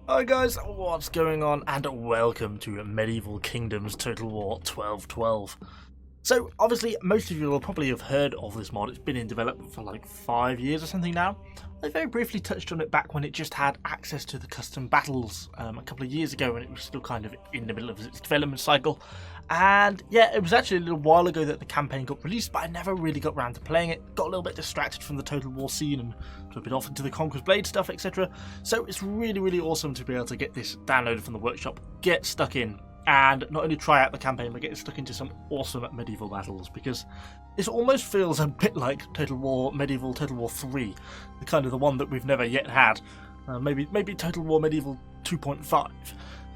Hi guys, what's going on, and welcome to Medieval Kingdoms Total War 1212. So obviously most of you will probably have heard of this mod. It's been in development for like 5 years or something now. I very briefly touched on it back when it just had access to the custom battles a couple of years ago, and it was still kind of in the middle of its development cycle. And yeah, it was actually a little while ago that the campaign got released, but I never really got around to playing it. Got a little bit distracted from the Total War scene and a bit off into the Conqueror's Blade stuff, etc. So it's really awesome to be able to get this downloaded from the workshop, get stuck in, and not only try out the campaign but get stuck into some awesome medieval battles, because this almost feels a bit like Total War Medieval Total War 3, the kind of the one that we've never yet had. Maybe Total War Medieval 2.5.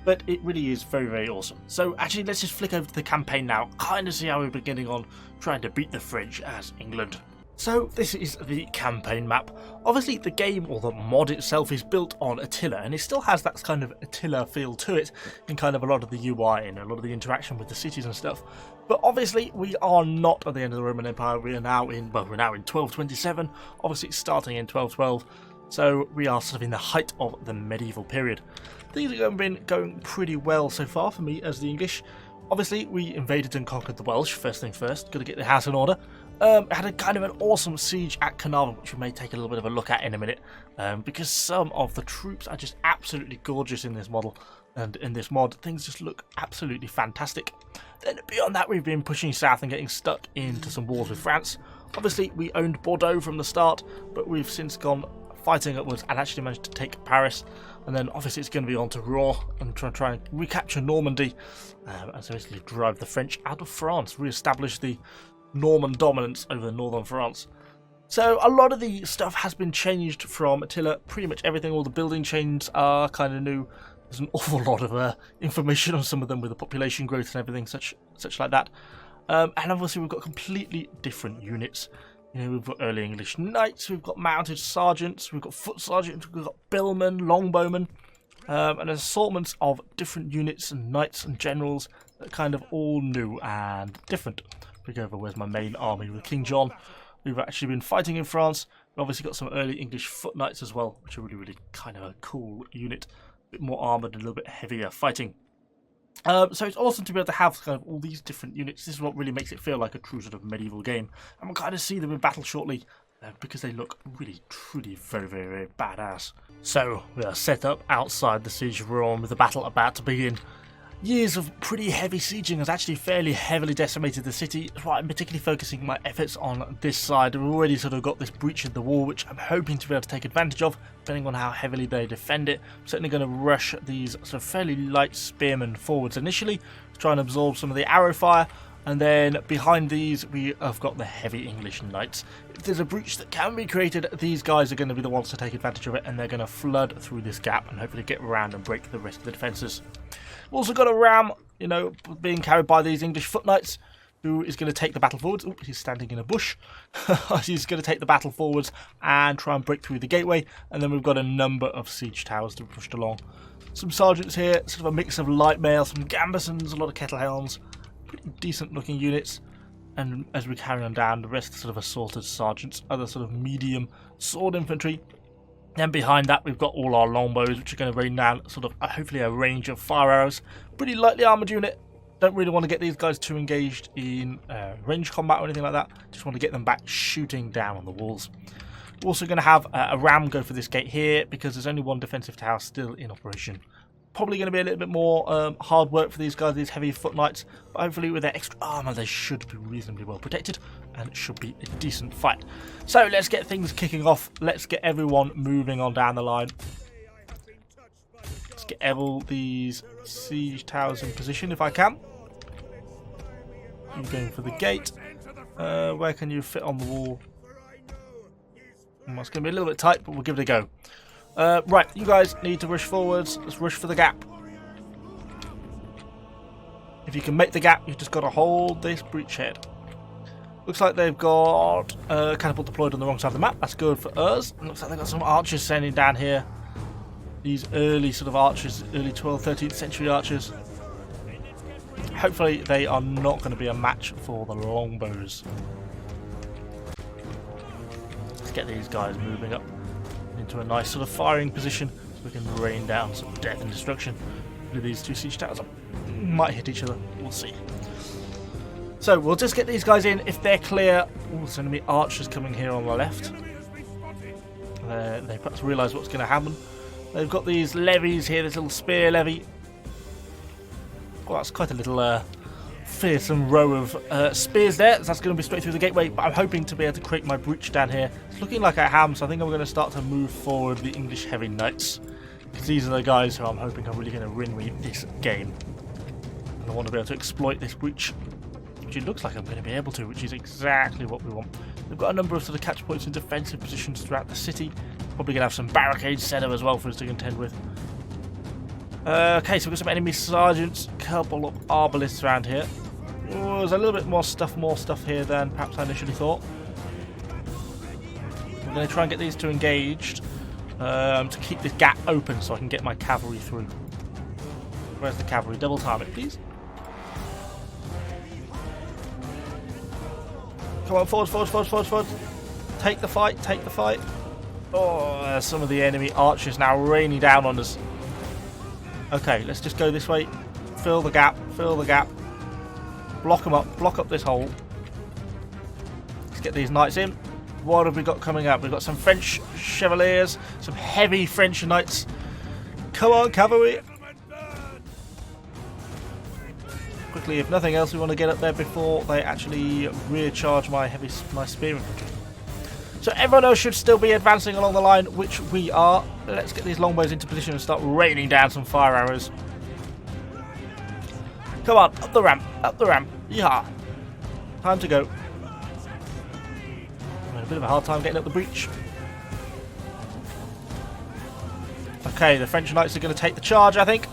But it really is very awesome. So actually, let's just flick over to the campaign now, kind of see how we're beginning on trying to beat the French as England. So this is the campaign map. Obviously the game, or the mod itself, is built on Attila, and it still has that kind of Attila feel to it in kind of a lot of the UI and a lot of the interaction with the cities and stuff. But obviously we are not at the end of the Roman Empire. We are now in, well, we're now in 1227. Obviously it's starting in 1212. So we are sort of in the height of the medieval period. Things have been going pretty well so far for me as the English. Obviously we invaded and conquered the Welsh, first thing first, got to get the house in order. Had a kind of an awesome siege at Carnarvon, which we may take a little bit of a look at in a minute, because some of the troops are just absolutely gorgeous in this model, and in this mod things just look absolutely fantastic. Then beyond that, we've been pushing south and getting stuck into some wars with France. Obviously we owned Bordeaux from the start, but we've since gone fighting upwards and actually managed to take Paris, and then obviously it's going to be on to Rouen and try and recapture Normandy, and so basically drive the French out of France, re-establish the Norman dominance over northern France. So a lot of the stuff has been changed from Attila. Pretty much everything, all the building chains are kind of new. There's an awful lot of information on some of them with the population growth and everything such like that. And obviously we've got completely different units. You know, we've got early English knights, we've got mounted sergeants, we've got foot sergeants, we've got billmen, longbowmen, and assortments of different units and knights and generals that are kind of all new and different. We go over where's my main army with King John. We've actually been fighting in France. We've obviously got some early English foot knights as well, which are really kind of a cool unit. A bit more armoured and a little bit heavier fighting. So it's awesome to be able to have kind of all these different units. This is what really makes it feel like a true sort of medieval game. And we'll kind of see them in battle shortly, because they look really, truly very badass. So we are set up outside the siege of Rouen with the battle about to begin. Years of pretty heavy sieging has actually fairly heavily decimated the city. That's why I'm particularly focusing my efforts on this side. We've already sort of got this breach in the wall, which I'm hoping to be able to take advantage of, depending on how heavily they defend it. I'm certainly going to rush these sort of fairly light spearmen forwards initially, to try and absorb some of the arrow fire, and then behind these we have got the heavy English knights. If there's a breach that can be created, these guys are going to be the ones to take advantage of it, and they're going to flood through this gap and hopefully get around and break the rest of the defences. We've also got a ram, you know, being carried by these English foot knights, who is going to take the battle forwards. Oh, he's standing in a bush. He's going to take the battle forwards and try and break through the gateway. And then we've got a number of siege towers to be pushed along. Some sergeants here, sort of a mix of light mail, some gambesons, a lot of kettle hounds. Pretty decent looking units. And as we carry on down, the rest are sort of assaulted sergeants, other sort of medium sword infantry. Then behind that we've got all our longbows, which are going to rain down sort of hopefully a range of fire arrows. Pretty lightly armoured unit. Don't really want to get these guys too engaged in range combat or anything like that. Just want to get them back shooting down on the walls. We're also going to have a ram go for this gate here, because there's only one defensive tower still in operation. Probably going to be a little bit more hard work for these guys, these heavy foot knights, but hopefully with their extra armour they should be reasonably well protected, and it should be a decent fight. So let's get things kicking off. Let's get everyone moving on down the line. Let's get all these siege towers in position if I can. I'm going for the gate. Where can you fit on the wall? It's going to be a little bit tight, but we'll give it a go. Right, you guys need to rush forwards. Let's rush for the gap. If you can make the gap, you've just got to hold this breachhead. Looks like they've got a catapult deployed on the wrong side of the map. That's good for us. And looks like they've got some archers sending down here. These early sort of archers, early 12th, 13th century archers. Hopefully they are not going to be a match for the longbows. Let's get these guys moving up into a nice sort of firing position. So we can rain down some death and destruction with these two siege towers. Might hit each other, we'll see. So we'll just get these guys in. If they're clear, there's enemy archers coming here on the left. They perhaps realise what's going to happen. They've got these levies here, this little spear levy. Well, that's quite a little fearsome row of spears there. That's going to be straight through the gateway, but I'm hoping to be able to create my breach down here. It's looking like I am, so I think I'm going to start to move forward the English Heavy Knights. Because these are the guys who I'm hoping are really going to win me this game. And I want to be able to exploit this breach, which it looks like I'm going to be able to, which is exactly what we want. We've got a number of sort of catch points and defensive positions throughout the city. Probably going to have some barricades set up as well for us to contend with. Okay, so we've got some enemy sergeants, a couple of arbalists around here. Oh, there's a little bit more stuff here than perhaps I initially thought. I'm going to try and get these two engaged to keep this gap open so I can get my cavalry through. Where's the cavalry? Double time it, please. Come on, forward. Take the fight. Oh, some of the enemy archers now raining down on us. Okay, let's just go this way. Fill the gap. Block them up. Block up this hole. Let's get these knights in. What have we got coming up? We've got some French chevaliers, some heavy French knights. Come on, cavalry. Quickly, if nothing else, we want to get up there before they actually recharge my spear infantry. So everyone else should still be advancing along the line, which we are. Let's get these longbows into position and start raining down some fire arrows. Come on, up the ramp. Yeah. Time to go. I'm having a bit of a hard time getting up the breach. Okay, the French knights are going to take the charge, I think.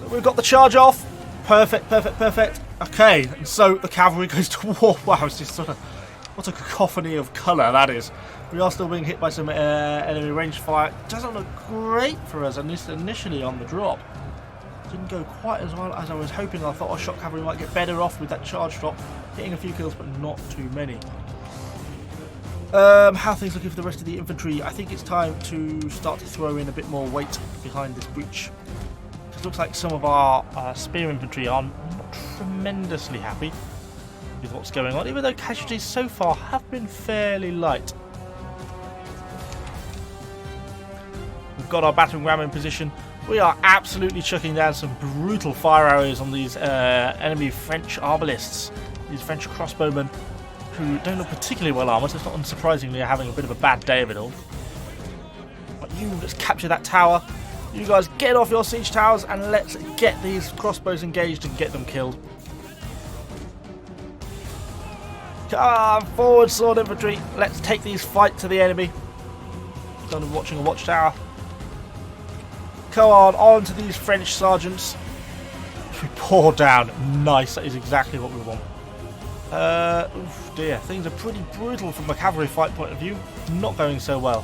We've got the charge off. Perfect. Okay, and so the cavalry goes to war. Wow, it's just sort of... What a cacophony of colour that is. We are still being hit by some enemy range fire. It doesn't look great for us, at least initially on the drop. Didn't go quite as well as I was hoping. I thought our shock cavalry might get better off with that charge drop. Getting a few kills, but not too many. How are things looking for the rest of the infantry? I think it's time to start to throw in a bit more weight behind this breach. It looks like some of our spear infantry are not tremendously happy with what's going on, even though casualties so far have been fairly light. We've got our battering ram in position. We are absolutely chucking down some brutal fire arrows on these enemy French arbalists, these French crossbowmen, who don't look particularly well armoured. It's not unsurprisingly are having a bit of a bad day of it all. But let's capture that tower. You guys get off your siege towers and let's get these crossbows engaged and get them killed. Come forward, sword infantry. Let's take these fight to the enemy. Kind of watching a watchtower. Come on to these French sergeants. We pour down. Nice, that is exactly what we want. Oof, dear, things are pretty brutal from a cavalry fight point of view. Not going so well.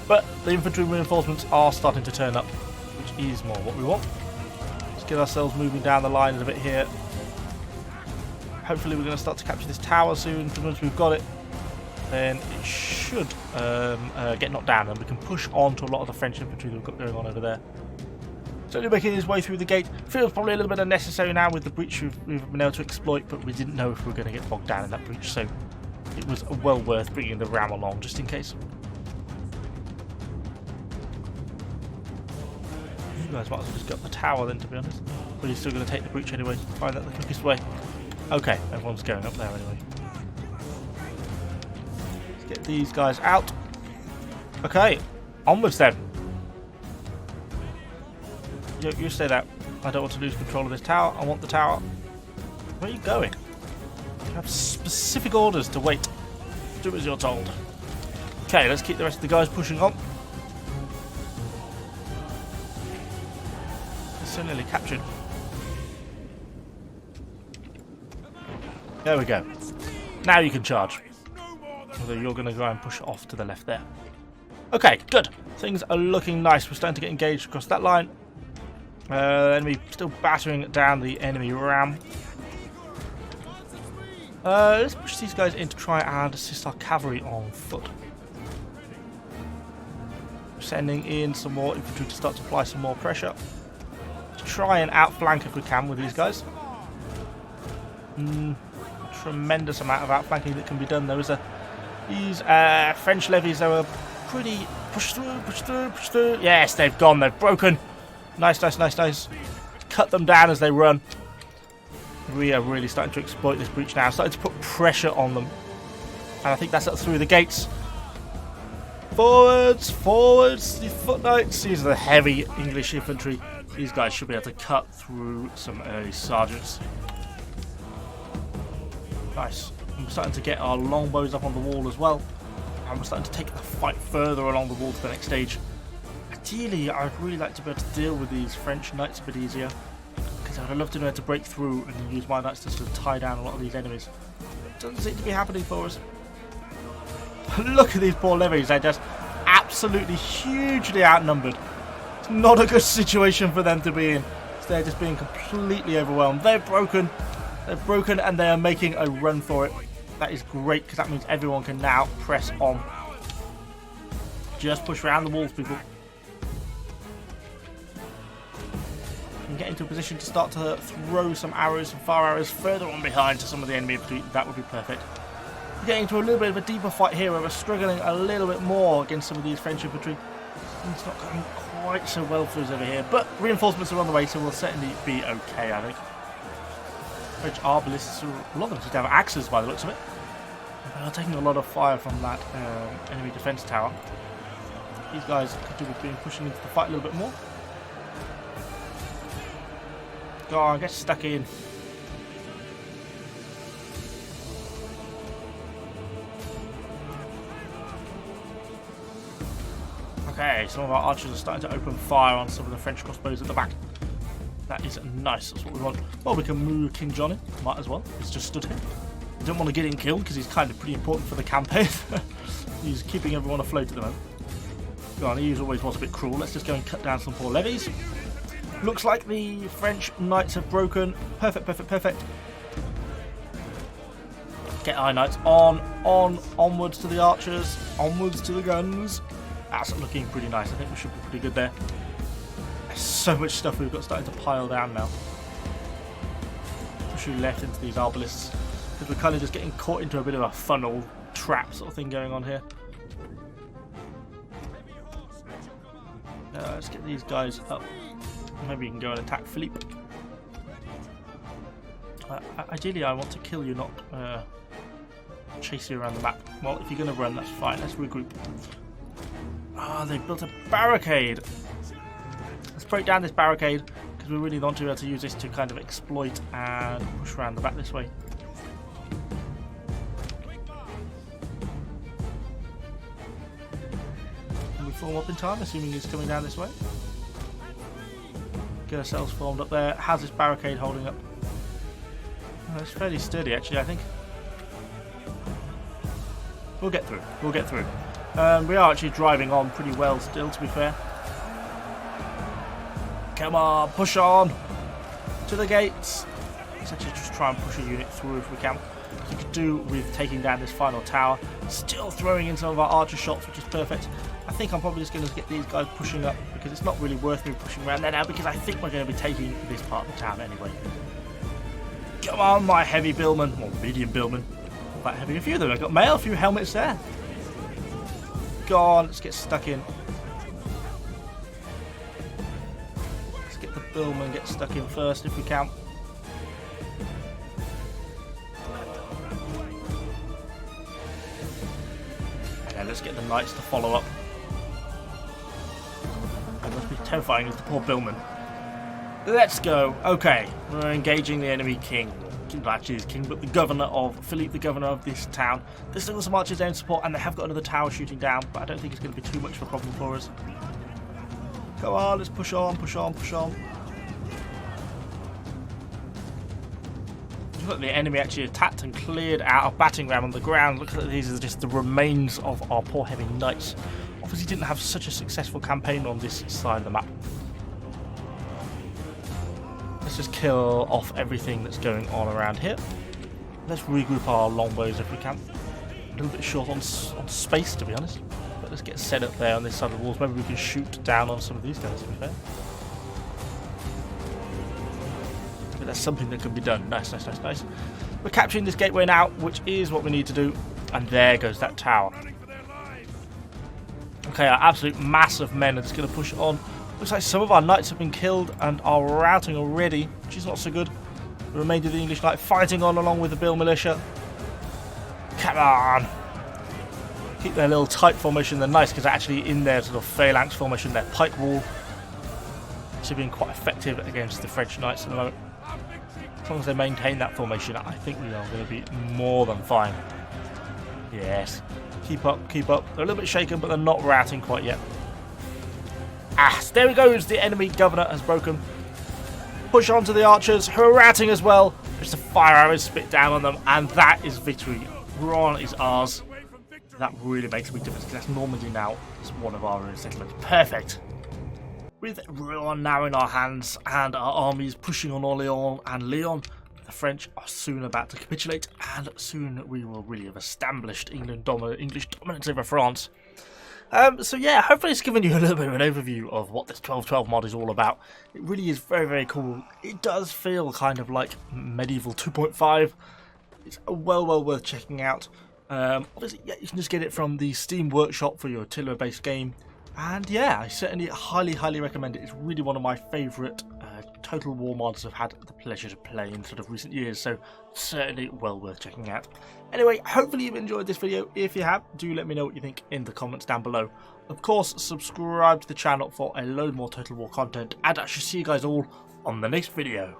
But the infantry reinforcements are starting to turn up, which is more what we want. Let's get ourselves moving down the line a bit here. Hopefully we're going to start to capture this tower soon. Once we've got it, then it should get knocked down, and we can push on to a lot of the French infantry that we've got going on over there. Certainly making his way through the gate. Feels probably a little bit unnecessary now with the breach we've been able to exploit, but we didn't know if we were going to get bogged down in that breach, so it was well worth bringing the ram along just in case. You guys might as well just get up the tower then, to be honest. But he's still going to take the breach anyway. Find that the quickest way. Okay, everyone's going up there anyway. Let's get these guys out. Okay, onwards then. You stay there. I don't want to lose control of this tower. I want the tower. Where are you going? You have specific orders to wait. Do as you're told. Okay, let's keep the rest of the guys pushing on. So nearly captured. There we go. Now you can charge. Although you're going to go and push off to the left there. Okay, good. Things are looking nice. We're starting to get engaged across that line. Enemy still battering down the enemy ram. Let's push these guys in to try and assist our cavalry on foot. sending in some more infantry to start to apply some more pressure. To try and outflank if we can with these guys. Tremendous amount of outflanking that can be done. There was these French levies that were pretty push through. Yes, they've gone. They've broken. Nice. Cut them down as they run. We are really starting to exploit this breach now. Starting to put pressure on them. And I think that's up through the gates. Forwards, the foot knights. These are the heavy English infantry. These guys should be able to cut through some early sergeants. Nice. We're starting to get our longbows up on the wall as well. And we're starting to take the fight further along the wall to the next stage. Ideally, I'd really like to be able to deal with these French knights a bit easier. Because I'd love to be able to break through and use my knights to sort of tie down a lot of these enemies. It doesn't seem to be happening for us. Look at these poor levies. They're just absolutely hugely outnumbered. It's not a good situation for them to be in. They're just being completely overwhelmed. They're broken. And they are making a run for it. That is great because that means everyone can now press on. Just push around the walls, people. And get into a position to start to throw some arrows, some fire arrows further on behind to some of the enemy infantry. That would be perfect. We're getting into a little bit of a deeper fight here where we're struggling a little bit more against some of these French infantry. It's not going quite so well for us over here, but reinforcements are on the way, so we'll certainly be okay, I think. French arbalists, a lot of them seem to have axes by the looks of it. They are taking a lot of fire from that enemy defense tower. These guys could do with being pushing into the fight a little bit more. Go on, get stuck in. Okay, some of our archers are starting to open fire on some of the French crossbows at the back. That is nice, that's what we want. Well, we can move King Johnny, might as well. He's just stood here. We don't want to get him killed because he's kind of pretty important for the campaign. He's keeping everyone afloat at the moment. Go on, he always was a bit cruel. Let's just go and cut down some poor levies. Looks like the French knights have broken. Perfect. Get our knights onwards to the archers, onwards to the guns. That's looking pretty nice. I think we should be pretty good there. There's so much stuff we've got starting to pile down now. Push you left into these arbalists. Because we're kind of just getting caught into a bit of a funnel trap sort of thing going on here. Let's get these guys up. Maybe you can go and attack Philippe. Ideally I want to kill you, not chase you around the map. Well, if you're going to run, that's fine. Let's regroup. They built a barricade. Let's break down this barricade because we really want to be able to use this to kind of exploit and push around the back this way. Can we form up in time, assuming he's coming down this way? Get ourselves formed up there. How's this barricade holding up? It's fairly sturdy actually, I think. We'll get through. We are actually driving on pretty well still, to be fair. Come on, push on to the gates. Let's actually just try and push a unit through if we can. We could do with taking down this final tower. Still throwing in some of our archer shots, which is perfect. I think I'm probably just going to get these guys pushing up because it's not really worth me pushing around there now because I think we're going to be taking this part of the town anyway. Come on, my heavy billmen, or medium billmen. Not that heavy. A few of them have got mail, a few helmets there. Go on, let's get stuck in. Let's get the billmen get stuck in first if we can. Yeah, let's get the knights to follow up. It must be terrifying as the poor billman. Let's go. Okay, we're engaging the enemy king. Actually, he's king, but the governor of Philippe, the governor of this town. There's still some archers there in support, and they have got another tower shooting down, but I don't think it's going to be too much of a problem for us. Come on, let's push on. Look, the enemy actually attacked and cleared out a battering ram on the ground. Look at these are just the remains of our poor heavy knights. Obviously didn't have such a successful campaign on this side of the map. Let's just kill off everything that's going on around here. Let's regroup our longbows if we can. A little bit short on space, to be honest. But let's get set up there on this side of the walls. Maybe we can shoot down on some of these guys, to be fair. But that's something that can be done. Nice, nice, nice, nice. We're capturing this gateway now, which is what we need to do. And there goes that tower. Okay, our absolute mass of men are just going to push on. Looks like some of our knights have been killed and are routing already, which is not so good. The remainder of the English knight fighting on along with the Bill militia. Come on! Keep their little tight formation. They're nice because they're actually in their sort of phalanx formation, their pike wall. Actually being quite effective against the French knights at the moment. As long as they maintain that formation, I think we are going to be more than fine. Yes. Keep up, keep up. They're a little bit shaken, but they're not routing quite yet. Ah, there he goes. The enemy governor has broken. Push on to the archers, who are routing as well. Just a fire arrows spit down on them, and that is victory. Rouen is ours. That really makes a big difference, because that's Normandy now is one of our settlements. Perfect. With Rouen now in our hands, and our armies pushing on Orléans and Lyon, the French are soon about to capitulate, and soon we will really have established English dominance over France. So yeah, hopefully it's given you a little bit of an overview of what this 1212 mod is all about. It really is very, very cool. It does feel kind of like Medieval 2.5. It's well worth checking out. Obviously, yeah, you can just get it from the Steam Workshop for your Attila-based game. And yeah, I certainly highly recommend it. It's really one of my favourite Total War mods I've had the pleasure to play in sort of recent years, so certainly well worth checking out. Anyway, hopefully you've enjoyed this video. If you have, do let me know what you think in the comments down below. Of course, subscribe to the channel for a load more Total War content, and I shall see you guys all on the next video.